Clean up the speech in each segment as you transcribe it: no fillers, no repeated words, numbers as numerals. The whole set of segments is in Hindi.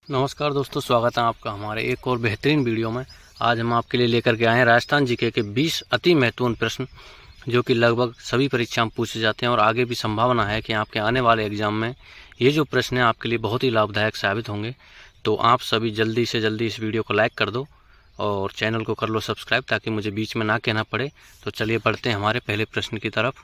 नमस्कार दोस्तों, स्वागत है आपका हमारे एक और बेहतरीन वीडियो में। आज हम आपके लिए लेकर के आए हैं राजस्थान जीके के 20 अति महत्वपूर्ण प्रश्न, जो कि लगभग सभी परीक्षा में पूछे जाते हैं और आगे भी संभावना है कि आपके आने वाले एग्जाम में ये जो प्रश्न हैं आपके लिए बहुत ही लाभदायक साबित होंगे। तो आप सभी जल्दी से जल्दी इस वीडियो को लाइक कर दो और चैनल को कर लो सब्सक्राइब, ताकि मुझे बीच में ना कहना पड़े। तो चलिए बढ़ते हैं हमारे पहले प्रश्न की तरफ।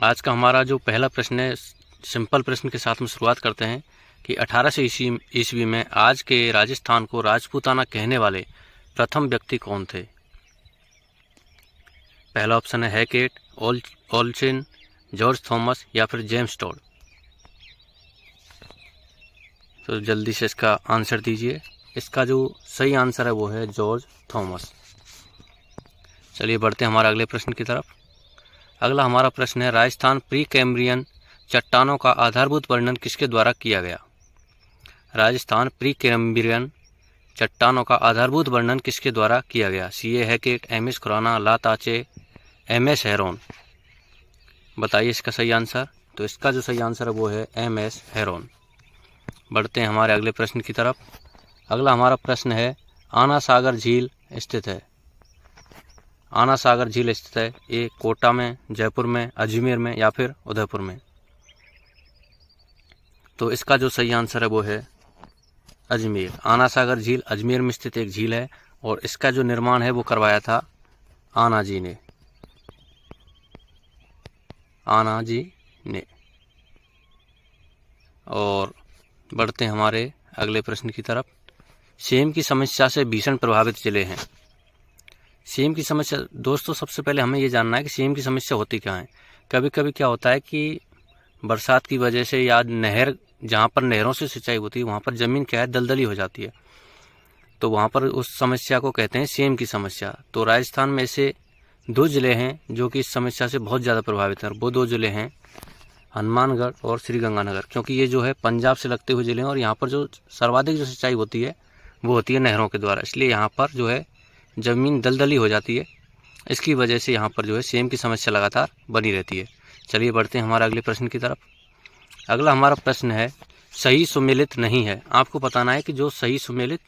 आज का हमारा जो पहला प्रश्न है, सिंपल प्रश्न के साथ में शुरुआत करते हैं कि 1800 ईस्वी में आज के राजस्थान को राजपूताना कहने वाले प्रथम व्यक्ति कौन थे। पहला ऑप्शन है हैकेट, ओल्चिन, जॉर्ज थॉमस या फिर जेम्स टॉड। तो जल्दी से इसका आंसर दीजिए। इसका जो सही आंसर है वो है जॉर्ज थॉमस। चलिए बढ़ते हैं हमारे अगले प्रश्न की तरफ। अगला हमारा प्रश्न है, राजस्थान प्री कैम्ब्रियन चट्टानों का आधारभूत वर्णन किसके द्वारा किया गया। राजस्थान प्री कैम्ब्रियन चट्टानों का आधारभूत वर्णन किसके द्वारा किया गया। सीए हैकेट, एमएस खुराना, ला ताचे, एमएस हेरोन। बताइए इसका सही आंसर। तो इसका जो सही आंसर है वो है एमएस हेरोन। बढ़ते हैं हमारे अगले प्रश्न की तरफ। अगला हमारा प्रश्न है, आना सागर झील स्थित है। आना सागर झील स्थित है ये कोटा में, जयपुर में, अजमेर में या फिर उदयपुर में। तो इसका जो सही आंसर है वो है अजमेर। आना सागर झील अजमेर में स्थित एक झील है और इसका जो निर्माण है वो करवाया था आना जी ने। और बढ़ते हैं हमारे अगले प्रश्न की तरफ। सेम की समस्या से भीषण प्रभावित जिले हैं। सेम की समस्या, दोस्तों सबसे पहले हमें ये जानना है कि सेम की समस्या होती क्या है। कभी कभी क्या होता है कि बरसात की वजह से या नहर, जहाँ पर नहरों से सिंचाई होती है वहाँ पर ज़मीन क्या है दलदली हो जाती है, तो वहाँ पर उस समस्या को कहते हैं सेम की समस्या। तो राजस्थान में ऐसे दो ज़िले हैं जो कि इस समस्या से बहुत ज़्यादा प्रभावित हैं। वो दो ज़िले हैं हनुमानगढ़ और श्रीगंगानगर, क्योंकि ये जो है पंजाब से लगते हुए ज़िले हैं और यहाँ पर जो सर्वाधिक जो सिंचाई होती है वो होती है नहरों के द्वारा। इसलिए यहाँ पर जो है ज़मीन दलदली हो जाती है। इसकी वजह से यहाँ पर जो है सेम की समस्या लगातार बनी रहती है। चलिए बढ़ते हैं हमारे अगले प्रश्न की तरफ। अगला हमारा प्रश्न है, सही सुमेलित नहीं है। आपको बताना है कि जो सही सुमेलित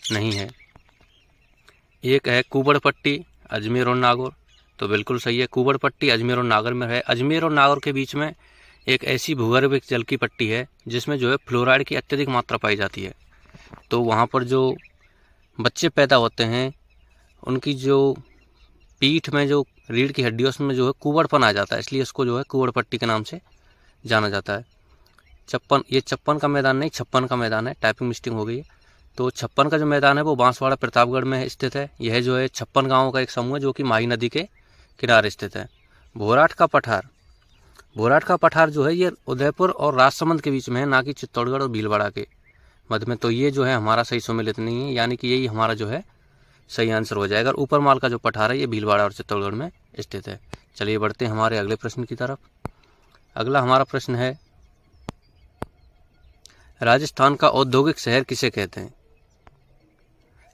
नहीं है। एक है कुबड़ पट्टी, अजमेर और नागौर। तो बिल्कुल सही है, कुबड़ पट्टी अजमेर और नागौर में है। अजमेर और नागौर के बीच में एक ऐसी भूगर्भिक जल की पट्टी है जिसमें जो है फ्लोराइड की अत्यधिक मात्रा पाई जाती है। तो वहाँ पर जो बच्चे पैदा होते हैं उनकी जो पीठ में जो रीढ़ की हड्डी उसमें जो है कुबड़पन आ जाता है, इसलिए उसको जो है कुबड़ पट्टी के नाम से जाना जाता है। ये 56 का मैदान नहीं 56 का मैदान है, टाइपिंग मिस्टेक हो गई है। तो 56 का जो मैदान है वो बांसवाड़ा प्रतापगढ़ में स्थित है। यह जो है 56 गाँवों का एक समूह है जो कि माही नदी के किनारे स्थित है। भोराट का पठार जो है ये उदयपुर और राजसमंद के बीच में है, ना कि चित्तौड़गढ़ और भीलवाड़ा के मध्य में। तो ये जो है हमारा सही सुमेलित नहीं है, यानी कि यही हमारा जो है सही आंसर हो जाएगा। ऊपर माल का जो पठार है ये भीलवाड़ा और चित्तौड़गढ़ में स्थित है। चलिए बढ़ते हैं हमारे अगले प्रश्न की तरफ। अगला हमारा प्रश्न है, राजस्थान का औद्योगिक शहर किसे कहते हैं।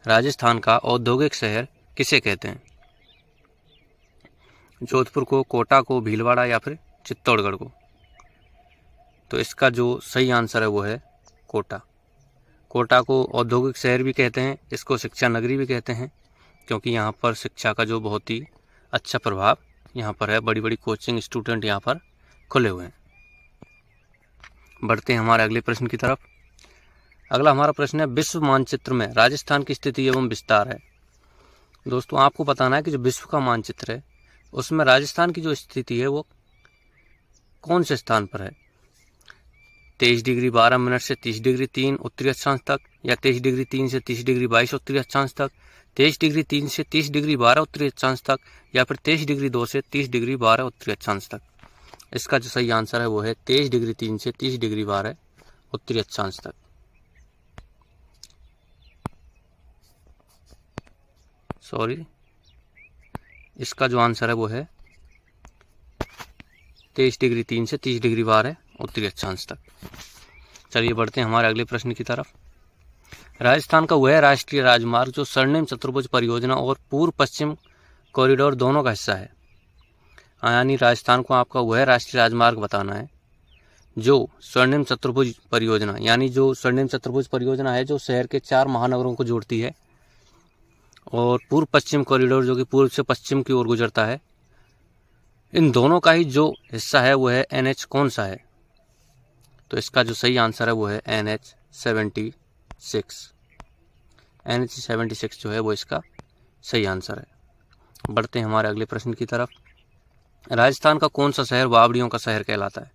राजस्थान का औद्योगिक शहर किसे कहते हैं। जोधपुर को, कोटा को, भीलवाड़ा या फिर चित्तौड़गढ़ को। तो इसका जो सही आंसर है वो है कोटा। कोटा को औद्योगिक शहर भी कहते हैं, इसको शिक्षा नगरी भी कहते हैं, क्योंकि यहाँ पर शिक्षा का जो बहुत ही अच्छा प्रभाव यहाँ पर है। बड़ी बड़ी कोचिंग स्टूडेंट यहाँ पर खुले हुए हैं। बढ़ते हैं हमारे अगले प्रश्न की तरफ। अगला हमारा प्रश्न है, विश्व मानचित्र में राजस्थान की स्थिति एवं विस्तार है। दोस्तों आपको बताना है कि जो विश्व का मानचित्र है उसमें राजस्थान की जो स्थिति है वो कौन से स्थान पर है। 23 डिग्री 12 मिनट से 30 डिग्री 3 उत्तरी अक्षांश तक, या 23 डिग्री 3 से 30 डिग्री 22 उत्तरी अक्षांश तक, 23 डिग्री 3 से 30 डिग्री 12 उत्तरी अक्षांश तक, या फिर 23 डिग्री 2 से 30 डिग्री 12 उत्तरी अक्षांश तक। इसका जो सही आंसर है वो है 23 डिग्री 3 से 30 डिग्री 12 उत्तरी अक्षांश तक। इसका जो आंसर है वो है 23 डिग्री 3 से 30 डिग्री 12 उत्तरी अक्षांश तक। चलिए बढ़ते हैं हमारे अगले प्रश्न की तरफ। राजस्थान का वह राष्ट्रीय राजमार्ग जो स्वर्णिम चतुर्भुज परियोजना और पूर्व पश्चिम कॉरिडोर दोनों का हिस्सा है। यानी राजस्थान को आपका वह राष्ट्रीय राजमार्ग बताना है जो स्वर्णिम चतुर्भुज परियोजना, यानी जो स्वर्णिम चतुर्भुज परियोजना है जो शहर के 4 महानगरों को जोड़ती है, और पूर्व पश्चिम कॉरिडोर जो कि पूर्व से पश्चिम की ओर गुजरता है, इन दोनों का ही जो हिस्सा है वो है NH कौन सा है? तो इसका जो सही आंसर है वो है NH76। NH76 जो है वो इसका सही आंसर है। बढ़ते हैं हमारे अगले प्रश्न की तरफ। राजस्थान का कौन सा शहर वावड़ियों का शहर कहलाता है?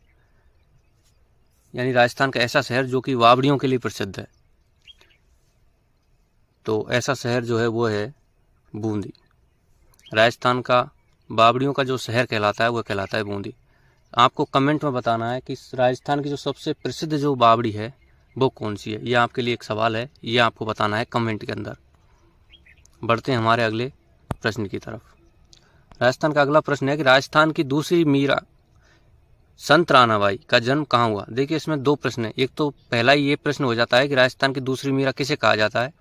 यानी राजस्थान का ऐसा शहर जो कि वावड़ियों के लिए प्रसिद्ध है, तो ऐसा शहर जो है वो है बूंदी। राजस्थान का बावड़ियों का जो शहर कहलाता है वो कहलाता है बूंदी। आपको कमेंट में बताना है कि राजस्थान की जो सबसे प्रसिद्ध जो बावड़ी है वो कौन सी है। ये आपके लिए एक सवाल है, ये आपको बताना है कमेंट के अंदर। बढ़ते हैं हमारे अगले प्रश्न की तरफ। राजस्थान का अगला प्रश्न है कि राजस्थान की दूसरी मीरा संत राणाबाई का जन्म कहाँ हुआ? देखिए इसमें 2 प्रश्न है। एक तो पहला ये प्रश्न हो जाता है कि राजस्थान की दूसरी मीरा किसे कहा जाता है?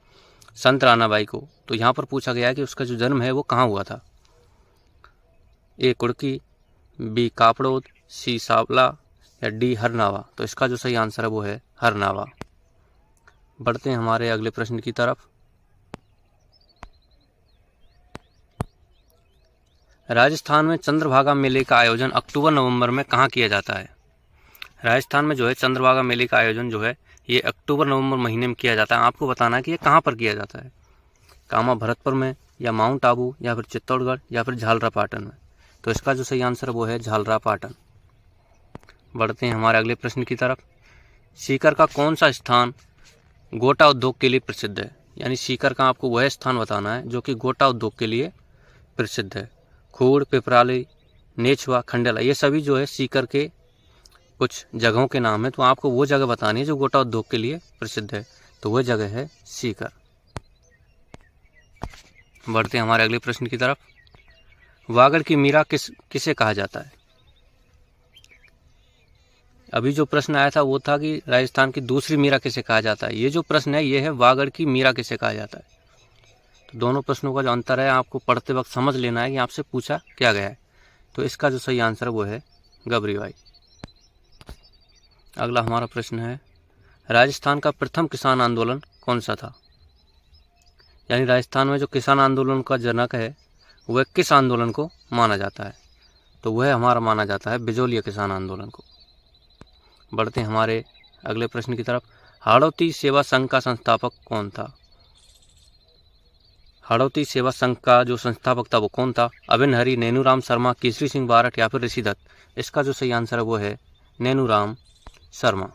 संत राणाबाई को। तो यहाँ पर पूछा गया है कि उसका जो जन्म है वो कहाँ हुआ था? ए कुड़की, बी कापड़ोद, सी सावला या डी हरनावा। तो इसका जो सही आंसर है वो है हरनावा। बढ़ते हैं हमारे अगले प्रश्न की तरफ। राजस्थान में चंद्रभागा मेले का आयोजन अक्टूबर-नवंबर में कहाँ किया जाता है? राजस्थान में जो है चंद्रभागा मेले का आयोजन जो है ये अक्टूबर-नवंबर महीने में किया जाता है। आपको बताना है कि ये कहाँ पर किया जाता है, कामा भरतपुर में या माउंट आबू या फिर चित्तौड़गढ़ या फिर झालरापाटन में। तो इसका जो सही आंसर वो है झालरापाटन। बढ़ते हैं हमारे अगले प्रश्न की तरफ। सीकर का कौन सा स्थान गोटा उद्योग के लिए प्रसिद्ध है? यानी सीकर का आपको वह स्थान बताना है जो कि गोटा उद्योग के लिए प्रसिद्ध है। खूड़, पिपराली, नेछवा, खंडेला, ये सभी जो है सीकर के कुछ जगहों के नाम है। तो आपको वो जगह बतानी है जो गोटा उद्योग के लिए प्रसिद्ध है, तो वह जगह है सीकर। बढ़ते हैं हमारे अगले प्रश्न की तरफ। वागड़ की मीरा किसे कहा जाता है? अभी जो प्रश्न आया था वो था कि राजस्थान की दूसरी मीरा किसे कहा जाता है। ये जो प्रश्न है ये है वागड़ की मीरा किसे कहा जाता है। तो दोनों प्रश्नों का जो अंतर है आपको पढ़ते वक्त समझ लेना है कि आपसे पूछा क्या गया है। तो इसका जो सही आंसर वो है गबरीबाई। अगला हमारा प्रश्न है, राजस्थान का प्रथम किसान आंदोलन कौन सा था? यानी राजस्थान में जो किसान आंदोलन का जनक है वह किस आंदोलन को माना जाता है? तो वह हमारा माना जाता है बिजोलिया किसान आंदोलन को। बढ़ते हैं हमारे अगले प्रश्न की तरफ। हाड़ौती सेवा संघ का संस्थापक कौन था? हाड़ौती सेवा संघ का जो संस्थापक था वो कौन था? अभिन्न हरि, नैनूराम शर्मा, केसरी सिंह बारठ या फिर ऋषि दत्त। इसका जो सही आंसर है वो है नैनूराम शर्मा।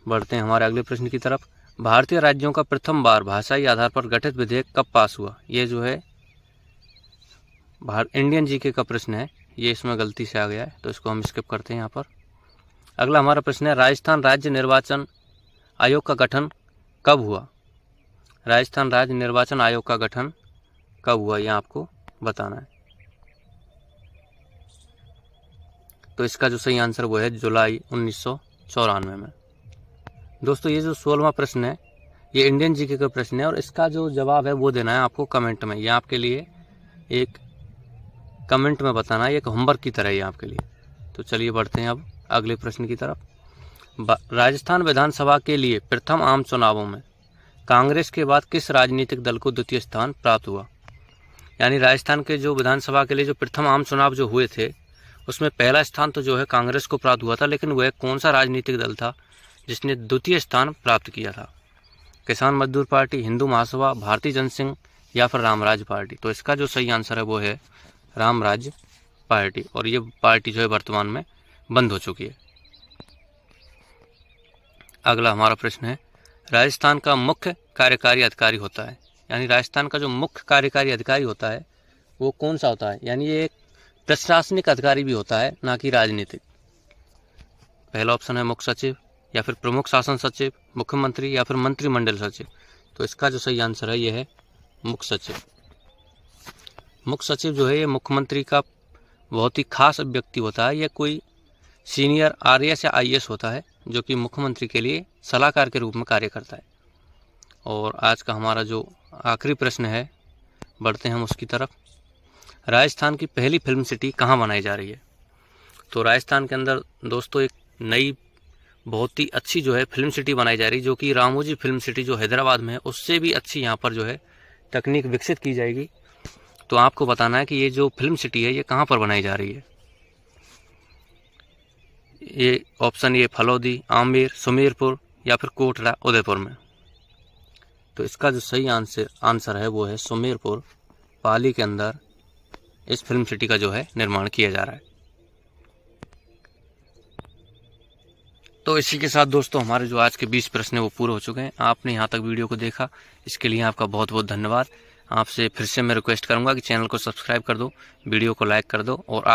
बढ़ते हैं हमारे अगले प्रश्न की तरफ। भारतीय राज्यों का प्रथम बार भाषाई आधार पर गठित विधेयक कब पास हुआ? ये जो है इंडियन जीके का प्रश्न है, ये इसमें गलती से आ गया है तो इसको हम स्किप करते हैं यहाँ पर। अगला हमारा प्रश्न है, राजस्थान राज्य निर्वाचन आयोग का गठन कब हुआ? राजस्थान राज्य निर्वाचन आयोग का गठन कब हुआ ये आपको बताना है। तो इसका जो सही आंसर वो है जुलाई 1994 में। दोस्तों ये जो 16वां प्रश्न है ये इंडियन जीके का प्रश्न है और इसका जो जवाब है वो देना है आपको कमेंट में। ये आपके लिए एक कमेंट में बताना है, एक होमवर्क की तरह ही आपके लिए। तो चलिए बढ़ते हैं अब अगले प्रश्न की तरफ। राजस्थान विधानसभा के लिए प्रथम आम चुनावों में कांग्रेस के बाद किस राजनीतिक दल को द्वितीय स्थान प्राप्त हुआ? यानी राजस्थान के जो विधानसभा के लिए जो प्रथम आम चुनाव जो हुए थे उसमें पहला स्थान तो जो है कांग्रेस को प्राप्त हुआ था, लेकिन वह कौन सा राजनीतिक दल था जिसने द्वितीय स्थान प्राप्त किया था? किसान मजदूर पार्टी, हिंदू महासभा, भारतीय जनसंघ या फिर रामराज पार्टी। तो इसका जो सही आंसर है वो है रामराज पार्टी, और ये पार्टी जो है वर्तमान में बंद हो चुकी है। अगला हमारा प्रश्न है, राजस्थान का मुख्य कार्यकारी अधिकारी होता है, यानी राजस्थान का जो मुख्य कार्यकारी अधिकारी होता है वो कौन सा होता है? यानी ये एक प्रशासनिक अधिकारी भी होता है, ना कि राजनीतिक। पहला ऑप्शन है मुख्य सचिव या फिर प्रमुख शासन सचिव, मुख्यमंत्री या फिर मंत्रिमंडल सचिव। तो इसका जो सही आंसर है ये है मुख्य सचिव। मुख्य सचिव जो है ये मुख्यमंत्री का बहुत ही खास व्यक्ति होता है। यह कोई सीनियर आरएएस या आईएएस होता है जो कि मुख्यमंत्री के लिए सलाहकार के रूप में कार्य करता है। और आज का हमारा जो आखिरी प्रश्न है, बढ़ते हैं हम उसकी तरफ। राजस्थान की पहली फिल्म सिटी कहाँ बनाई जा रही है? तो राजस्थान के अंदर दोस्तों एक नई बहुत ही अच्छी जो है फिल्म सिटी बनाई जा रही है, जो कि रामोजी फिल्म सिटी जो हैदराबाद में है उससे भी अच्छी यहाँ पर जो है तकनीक विकसित की जाएगी। तो आपको बताना है कि ये जो फिल्म सिटी है ये कहाँ पर बनाई जा रही है। ये ऑप्शन ए फलौदी, आमेर, सुमेरपुर या फिर कोटला, उदयपुर में। तो इसका जो सही आंसर है वो है सुमेरपुर, पाली के अंदर इस फिल्म सिटी का जो है निर्माण किया जा रहा है। तो इसी के साथ दोस्तों हमारे जो आज के 20 प्रश्न है वो पूरे हो चुके हैं। आपने यहाँ तक वीडियो को देखा, इसके लिए आपका बहुत बहुत धन्यवाद। आपसे फिर से मैं रिक्वेस्ट करूँगा कि चैनल को सब्सक्राइब कर दो, वीडियो को लाइक कर दो और